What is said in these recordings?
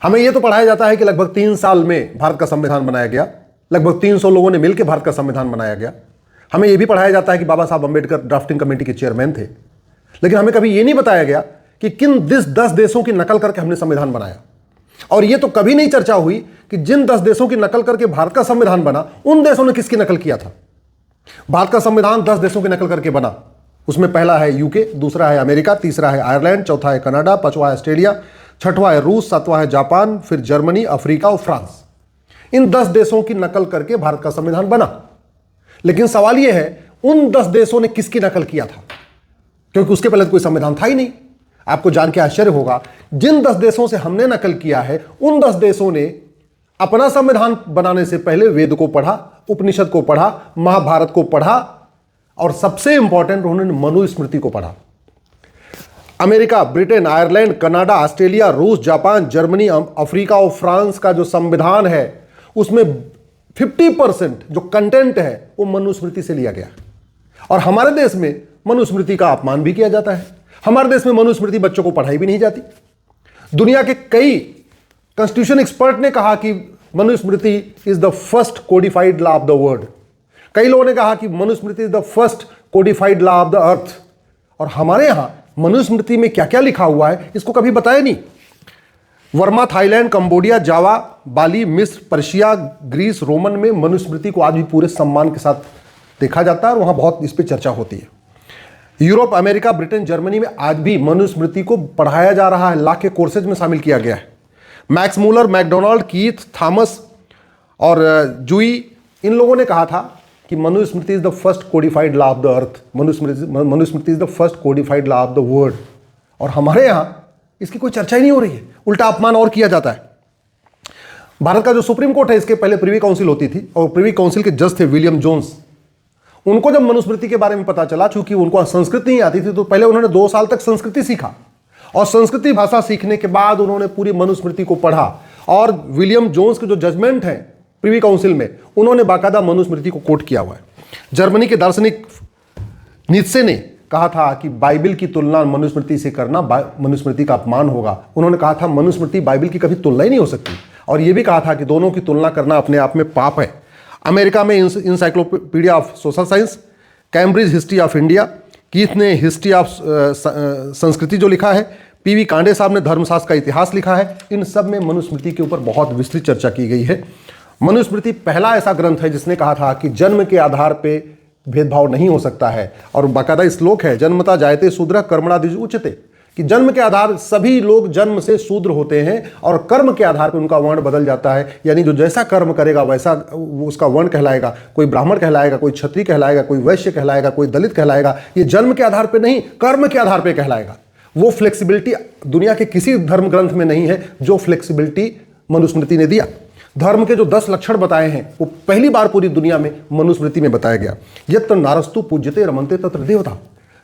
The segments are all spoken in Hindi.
हमें यह तो पढ़ाया जाता है कि लगभग 3 साल में भारत का संविधान बनाया गया, लगभग 300 लोगों ने मिलकर भारत का संविधान बनाया गया। हमें यह भी पढ़ाया जाता है कि बाबा साहब अंबेडकर ड्राफ्टिंग कमेटी के चेयरमैन थे। लेकिन हमें कभी यह नहीं बताया गया कि किन 10 देशों की नकल करके हमने संविधान बनाया। और यह तो कभी नहीं चर्चा हुई कि जिन 10 देशों की नकल करके भारत का संविधान बना, उन देशों ने किसकी नकल किया था। भारत का संविधान 10 देशों की नकल करके बना। उसमें पहला है यूके, दूसरा है अमेरिका, तीसरा है आयरलैंड, चौथा है कनाडा, पांचवा है ऑस्ट्रेलिया, छठवां है रूस, सातवां है जापान, फिर जर्मनी, अफ्रीका और फ्रांस। इन 10 देशों की नकल करके भारत का संविधान बना। लेकिन सवाल यह है, उन 10 देशों ने किसकी नकल किया था, क्योंकि उसके पहले तो कोई संविधान था ही नहीं। आपको जान के आश्चर्य होगा, जिन 10 देशों से हमने नकल किया है, उन 10 देशों ने अपना संविधान बनाने से पहले वेद को पढ़ा, उपनिषद को पढ़ा, महाभारत को पढ़ा और सबसे इंपॉर्टेंट उन्होंने मनुस्मृति को पढ़ा। America, Britain, Ireland, Canada, Australia, रूस, जापान, जर्मनी, अफ्रीका और फ्रांस का जो संविधान है उसमें 50% जो कंटेंट है वो मनुस्मृति से लिया गया। और हमारे देश में मनुस्मृति का अपमान भी किया जाता है। हमारे देश में मनुस्मृति बच्चों को पढ़ाई भी नहीं जाती। दुनिया के कई कॉन्स्टिट्यूशन एक्सपर्ट ने कहा कि Manusmriti is the first codified law of the world. कई लोगों ने कहा कि Manusmriti is the first codified law of the अर्थ। और हमारे यहां मनुस्मृति में क्या क्या लिखा हुआ है इसको कभी बताया नहीं। वर्मा, थाईलैंड, कंबोडिया, जावा, बाली, मिस्र, पर्शिया, ग्रीस, रोमन में मनुस्मृति को आज भी पूरे सम्मान के साथ देखा जाता है और वहां बहुत इस पर चर्चा होती है। यूरोप, अमेरिका, ब्रिटेन, जर्मनी में आज भी मनुस्मृति को पढ़ाया जा रहा है, लाख के कोर्सेज में शामिल किया गया है। Max Muller, Macdonald, Keith, Thomas और जूई, इन लोगों ने कहा था कि Manusmriti is the first codified law of the earth, Manusmriti is the first codified law of the world. और हमारे यहां इसकी कोई चर्चा ही नहीं हो रही है, उल्टा अपमान और किया जाता है। भारत का जो सुप्रीम कोर्ट है, इसके पहले प्रिवी काउंसिल होती थी और प्रिवी काउंसिल के जज थे विलियम जोन्स। उनको जब मनुस्मृति के बारे में पता चला, चूंकि उनको संस्कृत नहीं आती थी, तो पहले उन्होंने 2 साल तक संस्कृति सीखा और संस्कृति भाषा सीखने के बाद उन्होंने पूरी मनुस्मृति को पढ़ा। और विलियम जोन्स के जो जजमेंट है प्रिवी काउंसिल में, उन्होंने बाकायदा मनुस्मृति को कोट किया हुआ है। जर्मनी के दार्शनिक नीत्शे ने कहा था कि बाइबल की तुलना मनुस्मृति से करना मनुस्मृति का अपमान होगा। उन्होंने कहा था मनुस्मृति बाइबल की कभी तुलना ही नहीं हो सकती, और यह भी कहा था कि दोनों की तुलना करना अपने आप में पाप है। अमेरिका में encyclopedia of social science, Cambridge history of India, Keith ने हिस्ट्री ऑफ संस्कृति जो लिखा है, पीवी कांडे साहब ने धर्मशास्त्र का इतिहास लिखा है। इन सब में मनुस्मृति के ऊपर बहुत विस्तृत चर्चा की गई है। मनुस्मृति पहला ऐसा ग्रंथ है जिसने कहा था कि जन्म के आधार पे भेदभाव नहीं हो सकता है, और बाकायदा श्लोक है, जन्मता जायते शूद्र कर्मणा द्विज उच्यते, कि जन्म के आधार सभी लोग जन्म से शूद्र होते हैं और कर्म के आधार पर उनका वर्ण बदल जाता है। यानी जो जैसा कर्म करेगा वैसा उसका वर्ण कहलाएगा। कोई ब्राह्मण कहलाएगा, कोई क्षत्रिय कहलाएगा, कोई वैश्य कहलाएगा, कोई दलित कहलाएगा। ये जन्म के आधार पर नहीं, कर्म के आधार पर कहलाएगा। वो फ्लेक्सिबिलिटी दुनिया के किसी धर्म ग्रंथ में नहीं है जो फ्लेक्सिबिलिटी मनुस्मृति ने दिया। धर्म के जो 10 लक्षण बताए हैं वो पहली बार पूरी दुनिया में मनुस्मृति में बताया गया। यत्र नारस्तु पूज्यते रमन्ते तत्र देवता।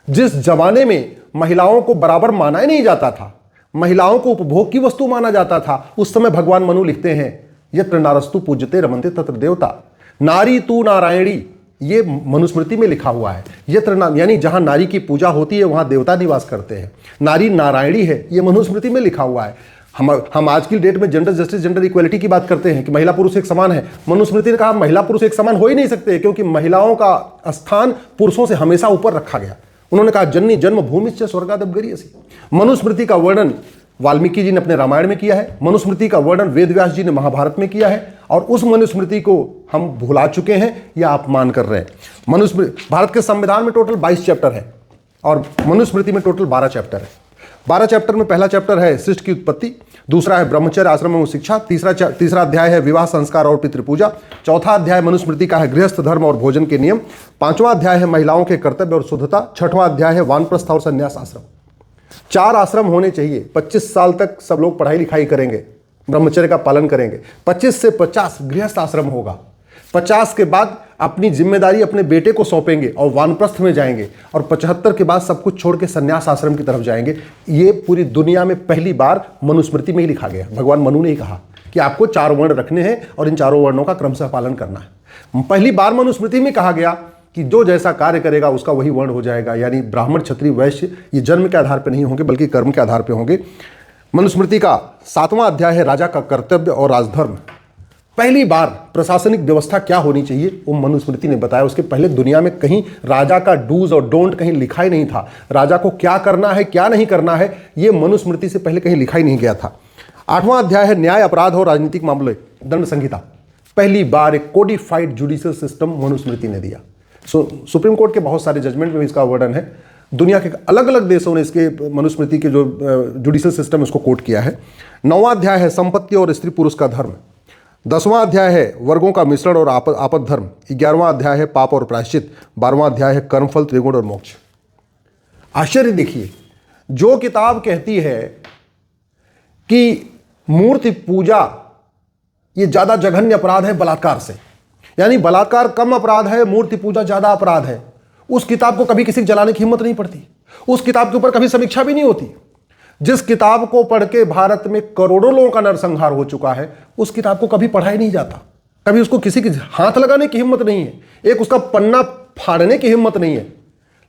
जिस जमाने में महिलाओं को बराबर माना ही नहीं जाता था, महिलाओं को उपभोग की वस्तु माना जाता था, उस समय भगवान मनु लिखते हैं यत्र नारस्तु पूज्यते रमन्ते तत्र देवता। नारी तू नारायणी, ये मनुस्मृति में लिखा हुआ है। यत्र यानी जहां नारी की पूजा होती है वहां देवता निवास करते हैं। नारी नारायणी है, ये मनुस्मृति में लिखा हुआ है। हम आज की डेट में जेंडर जस्टिस, जेंडर इक्वलिटी की बात करते हैं कि महिला पुरुष एक समान है। मनुस्मृति ने कहा महिला पुरुष एक समान हो ही नहीं सकते, क्योंकि महिलाओं का स्थान पुरुषों से हमेशा ऊपर रखा गया। उन्होंने कहा जननी जन्म भूमि से स्वर्गादप गरीयसी। मनुस्मृति का वर्णन वाल्मीकि जी ने अपने रामायण में किया है, मनुस्मृति का वर्णन वेद व्यास जी ने महाभारत में किया है, और उस मनुस्मृति को हम भुला चुके हैं या अपमान कर रहे हैं। मनुस्मृति, भारत के संविधान में टोटल 22 चैप्टर है और मनुस्मृति में टोटल 12 चैप्टर है। 12 चैप्टर में पहला चैप्टर है सृष्टि की उत्पत्ति, दूसरा है ब्रह्मचर्य आश्रम एवं शिक्षा, तीसरा अध्याय है विवाह संस्कार और पितृपूजा, चौथा अध्याय मनुस्मृति का है गृहस्थ धर्म और भोजन के नियम, पांचवा अध्याय है महिलाओं के कर्तव्य और शुद्धता, छठवां अध्याय है वानप्रस्थ और संन्यास आश्रम। 4 आश्रम होने चाहिए। 25 साल तक सब लोग पढ़ाई लिखाई करेंगे, ब्रह्मचर्य का पालन करेंगे। 25 से 50 गृहस्थ आश्रम होगा। 50 के बाद अपनी जिम्मेदारी अपने बेटे को सौंपेंगे और वानप्रस्थ में जाएंगे, और 75 के बाद सब कुछ छोड़ के संन्यास आश्रम की तरफ जाएंगे। ये पूरी दुनिया में पहली बार मनुस्मृति में ही लिखा गया। भगवान मनु ने ही कहा कि आपको 4 वर्ण रखने हैं और इन चारों वर्णों का क्रमशः पालन करना है। पहली बार मनुस्मृति में कहा गया कि जो जैसा कार्य करेगा उसका वही वर्ण हो जाएगा। यानी ब्राह्मण, क्षत्रिय, वैश्य ये जन्म के आधार पर नहीं होंगे बल्कि कर्म के आधार पर होंगे। मनुस्मृति का 7वां अध्याय है राजा का कर्तव्य और राजधर्म। पहली बार प्रशासनिक व्यवस्था क्या होनी चाहिए वो मनुस्मृति ने बताया। उसके पहले दुनिया में कहीं राजा का डूज और डोंट कहीं लिखा ही नहीं था। राजा को क्या करना है क्या नहीं करना है ये मनुस्मृति से पहले कहीं लिखा ही नहीं गया था। 8वां अध्याय है न्याय, अपराध और राजनीतिक मामले, दंड संहिता। पहली बार एक कोडिफाइड जुडिशियल सिस्टम मनुस्मृति ने दिया। सुप्रीम कोर्ट के बहुत सारे जजमेंट में इसका वर्णन है। दुनिया के अलग अलग देशों ने इसके मनुस्मृति के जो जुडिशियल सिस्टम है उसको कोट किया है। 9वां अध्याय है संपत्ति और स्त्री पुरुष का धर्म। 10वां अध्याय है वर्गों का मिश्रण और आपद धर्म। 11वां अध्याय है पाप और प्रायश्चित। 12वां अध्याय है कर्मफल, त्रिगुण और मोक्ष। आश्चर्य देखिए, जो किताब कहती है कि मूर्ति पूजा ये ज्यादा जघन्य अपराध है बलात्कार से, यानी बलात्कार कम अपराध है, मूर्ति पूजा ज्यादा अपराध है, उस किताब को कभी किसी को जलाने की हिम्मत नहीं पड़ती। उस किताब के ऊपर कभी समीक्षा भी नहीं होती। जिस किताब को पढ़ के भारत में करोड़ों लोगों का नरसंहार हो चुका है उस किताब को कभी पढ़ा ही नहीं जाता। कभी उसको किसी के हाथ लगाने की हिम्मत नहीं है, एक उसका पन्ना फाड़ने की हिम्मत नहीं है।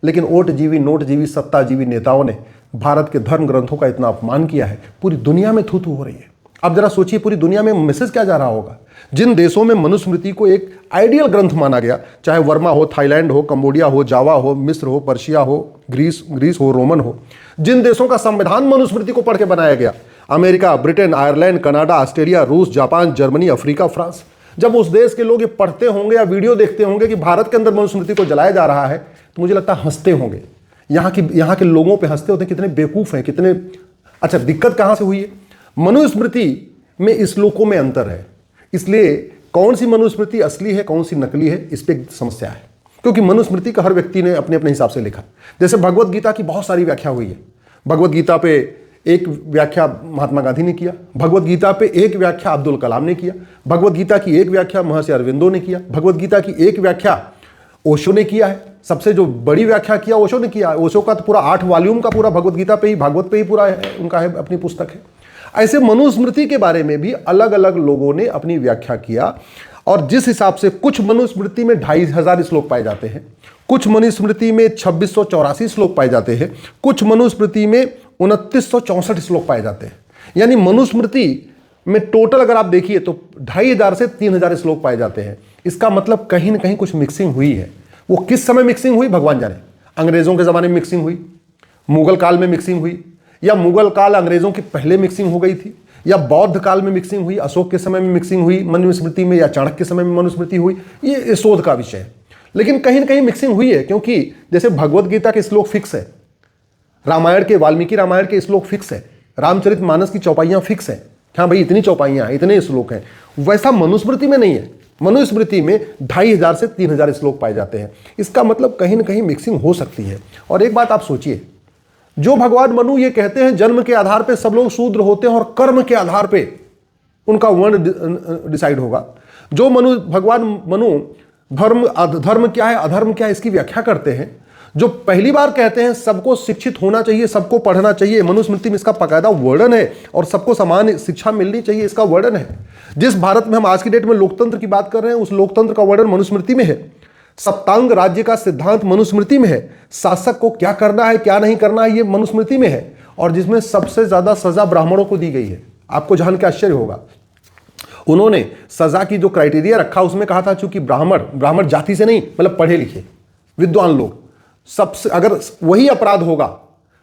लेकिन ओटजीवी नोटजीवी सत्ताजीवी नेताओं ने भारत के धर्म ग्रंथों का इतना अपमान किया है, पूरी दुनिया में थू थू हो रही है। अब जरा सोचिए पूरी दुनिया में मैसेज क्या जा रहा होगा। जिन देशों में मनुस्मृति को एक आइडियल ग्रंथ माना गया, चाहे वर्मा हो, थाईलैंड हो, कंबोडिया हो, जावा हो, मिस्र हो, पर्शिया हो, ग्रीस हो, रोमन हो, जिन देशों का संविधान मनुस्मृति को पढ़ के बनाया गया, America, Britain, Ireland, Canada, Australia, रूस, जापान, जर्मनी, अफ्रीका, फ्रांस, जब उस देश के लोग ये पढ़ते होंगे या वीडियो देखते होंगे कि भारत के अंदर मनुस्मृति को जलाया जा रहा है तो मुझे लगता है हंसते होंगे। यहाँ के लोगों पे हंसते होते कितने बेवकूफ़ हैं, कितने। अच्छा, दिक्कत कहाँ से हुई है? मनुस्मृति में श्लोकों में अंतर है, इसलिए कौन सी मनुस्मृति असली है कौन सी नकली है इस पर समस्या है, क्योंकि मनुस्मृति का हर व्यक्ति ने अपने अपने हिसाब से लिखा। जैसे भगवत गीता की बहुत सारी व्याख्या हुई है। भगवत गीता पे एक व्याख्या महात्मा गांधी ने किया, भगवत गीता पे एक व्याख्या अब्दुल कलाम ने किया, भगवत गीता की एक व्याख्या महर्षि अरविंदो ने किया, भगवत गीता की एक व्याख्या ओशो ने किया है। सबसे जो बड़ी व्याख्या किया ओशो ने किया। ओशो का तो पूरा 8 वॉल्यूम का पूरा भगवत गीता पे ही, भागवत पे ही पूरा है, उनका है, अपनी पुस्तक है। ऐसे मनुस्मृति के बारे में भी अलग अलग लोगों ने अपनी व्याख्या किया, और जिस हिसाब से कुछ मनुस्मृति में 2500 श्लोक पाए जाते हैं, कुछ मनुस्मृति में 2684 श्लोक पाए जाते हैं, कुछ मनुस्मृति में 2964 श्लोक पाए जाते हैं। यानी मनुस्मृति में टोटल अगर आप देखिए तो 2500 से 3000 श्लोक पाए जाते हैं। इसका मतलब कहीं ना कहीं कुछ मिक्सिंग हुई है। वो किस समय मिक्सिंग हुई भगवान जाने। अंग्रेजों के ज़माने में मिक्सिंग हुई, मुगल काल में मिक्सिंग हुई, या मुगल काल अंग्रेजों के पहले मिक्सिंग हो गई थी, या बौद्ध काल में मिक्सिंग हुई, अशोक के समय में मिक्सिंग हुई मनुस्मृति में, या चाणक्य के समय में मनुस्मृति हुई, ये शोध का विषय है। लेकिन कहीं ना कहीं मिक्सिंग हुई है, क्योंकि जैसे भगवत गीता के श्लोक फिक्स है, रामायण के वाल्मीकि रामायण के श्लोक फिक्स है, रामचरितमानस की चौपाइयाँ फिक्स है, हाँ भाई इतनी चौपाइयाँ हैं, इतने श्लोक हैं। वैसा मनुस्मृति में नहीं है। मनुस्मृति में 2500 से 3000 श्लोक पाए जाते हैं। इसका मतलब कहीं ना कहीं मिक्सिंग हो सकती है। और एक बात आप सोचिए, जो भगवान मनु ये कहते हैं जन्म के आधार पे सब लोग शूद्र होते हैं और कर्म के आधार पे उनका वर्ण डिसाइड होगा। जो भगवान मनु धर्म क्या है अधर्म क्या है इसकी व्याख्या करते हैं, जो पहली बार कहते हैं सबको शिक्षित होना चाहिए, सबको पढ़ना चाहिए, मनुस्मृति में इसका बाकायदा वर्णन है, और सबको समान शिक्षा मिलनी चाहिए इसका वर्णन है। जिस भारत में हम आज की डेट में लोकतंत्र की बात कर रहे हैं उस लोकतंत्र का वर्णन मनुस्मृति में है। सप्तांग राज्य का सिद्धांत मनुस्मृति में है। शासक को क्या करना है क्या नहीं करना है ये मनुस्मृति में है, और जिसमें सबसे ज्यादा सजा ब्राह्मणों को दी गई है। आपको जान के आश्चर्य होगा, उन्होंने सजा की जो क्राइटेरिया रखा उसमें कहा था चूंकि ब्राह्मण जाति से नहीं, मतलब पढ़े लिखे विद्वान लोग, सबसे अगर वही अपराध होगा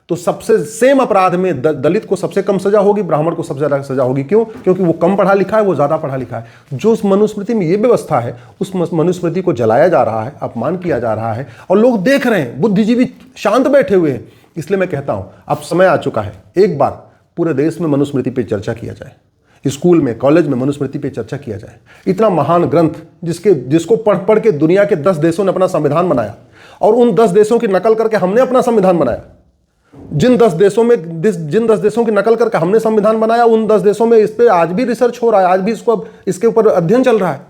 तो सबसे सेम अपराध में दलित को सबसे कम सजा होगी, ब्राह्मण को सबसे ज्यादा सजा होगी। क्यों? क्योंकि वो कम पढ़ा लिखा है, वो ज्यादा पढ़ा लिखा है। जो उस मनुस्मृति में ये व्यवस्था है उस मनुस्मृति को जलाया जा रहा है, अपमान किया जा रहा है, और लोग देख रहे हैं, बुद्धिजीवी शांत बैठे हुए हैं। इसलिए मैं कहता हूं अब समय आ चुका है एक बार पूरे देश में मनुस्मृति पर चर्चा किया जाए, स्कूल में कॉलेज में मनुस्मृति पे चर्चा किया जाए। इतना महान ग्रंथ जिसको पढ़ के दुनिया के 10 देशों ने अपना संविधान बनाया, और उन 10 देशों की नकल करके हमने अपना संविधान बनाया। जिन 10 देशों की नकल करके हमने संविधान बनाया उन 10 देशों में इस पे आज भी रिसर्च हो रहा है, आज भी इसके ऊपर अध्ययन चल रहा है,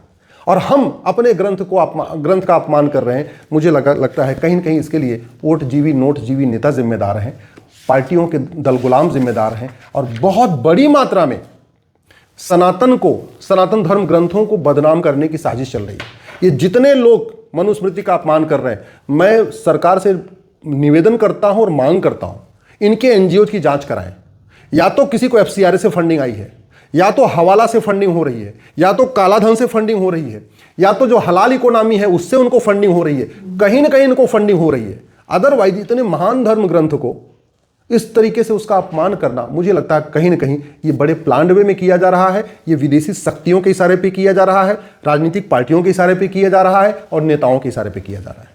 और हम अपने ग्रंथ का अपमान कर रहे हैं। मुझे लगता है कहीं न कहीं इसके लिए ओटजीवी नोटजीवी नेता जिम्मेदार हैं, पार्टियों के दल गुलाम जिम्मेदार हैं, और बहुत बड़ी मात्रा में सनातन धर्म ग्रंथों को बदनाम करने की साजिश चल रही है। ये जितने लोग मनुस्मृति का अपमान कर रहे हैं, मैं सरकार से निवेदन करता हूं और मांग करता हूं इनके एनजीओ की जांच कराएं, या तो किसी को एफसीआरए से फंडिंग आई है, या तो हवाला से फंडिंग हो रही है, या तो कालाधन से फंडिंग हो रही है, या तो जो हलाल इकोनॉमी है उससे उनको फंडिंग हो रही है, कहीं ना कहीं इनको फंडिंग हो रही है। अदरवाइज इतने महान धर्म ग्रंथ को इस तरीके से उसका अपमान करना, मुझे लगता है कहीं ना कहीं ये बड़े प्लान्ड वे में किया जा रहा है। ये विदेशी शक्तियों के इशारे पे किया जा रहा है, राजनीतिक पार्टियों के इशारे पे किया जा रहा है, और नेताओं के इशारे पे किया जा रहा है।